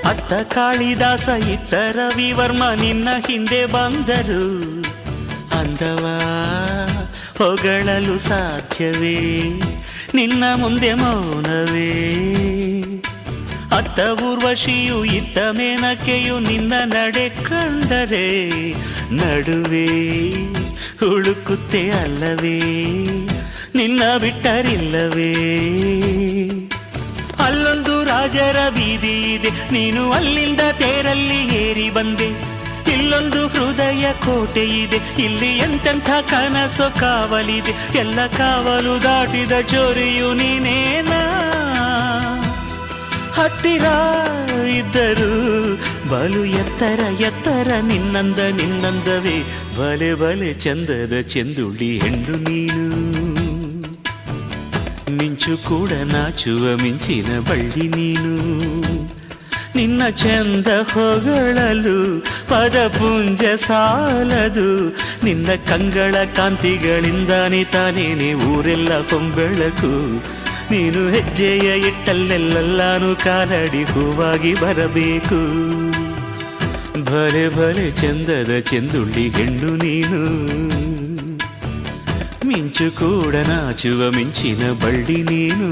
ಅತ್ತ ಕಾಳಿದಾಸ ಇತ್ತ ರವಿವರ್ಮ ನಿನ್ನ ಹಿಂದೆ ಬಂದರು. ಅಂದವ ಹೊಗಳಲು ಸಾಧ್ಯವೇ, ನಿನ್ನ ಮುಂದೆ ಮೌನವೇ. ಅತ್ತ ಊರ್ವಶಿಯು ಇತ್ತ ಮೇನಕೆಯು ನಿನ್ನ ನಡೆ ಕಂಡರೆ ನಡುವೆ ಹುಡುಕುತ್ತೆ ಅಲ್ಲವೇ, ನಿನ್ನ ಬಿಟ್ಟರಿಲ್ಲವೇ. ಅಲ್ಲೊಂದು ರಾಜರ ಬೀದಿ ಇದೆ, ನೀನು ಅಲ್ಲಿಂದ ತೇರಲ್ಲಿ ಏರಿ ಬಂದೆ. ಇಲ್ಲೊಂದು ಹೃದಯ ಕೋಟೆ ಇದೆ, ಇಲ್ಲಿ ಎಂತೆಂಥ ಕನಸು ಕಾವಲಿದೆ. ಎಲ್ಲ ಕಾವಲು ದಾಟಿದ ಚೋರಿಯು ನೀನೇನಾ. ಹತ್ತಿರ ಇದ್ದರು ಬಲು ಎತ್ತರ ಎತ್ತರ ನಿನ್ನಂದವೇ. ಬಲೆ ಬಲೆ ಚಂದದ ಚೆಂದುಳ್ಳಿ ಹೆಣ್ಣು ನೀನು, ಮಿಂಚು ಕೂಡ ನಾಚುವ ಮಿಂಚಿನ ಬಳ್ಳಿ ನೀನು. ನಿನ್ನ ಚಂದ ಹೊಗಳಲು ಪದಪುಂಜ ಸಾಲದು, ನಿನ್ನ ಕಂಗಳ ಕಾಂತಿಗಳಿಂದಾನೆ ತಾನೇನೆ ಊರೆಲ್ಲ ಹೊಂಬೆಳಕು. ನೀನು ಹೆಜ್ಜೆಯ ಇಟ್ಟಲ್ಲೆಲ್ಲಾನು ಕಾಲಡಿ ಹೂವಾಗಿ ಬರಬೇಕು. ಭಲೆ ಭಲೆ ಚಂದದ ಚೆಂದುಳ್ಳಿ ಹೆಣ್ಣು ನೀನು, ಮಿಂಚು ಕೂಡ ನಾಚುವ ಮಿಂಚಿನ ಬಳ್ಳಿ ನೀನು.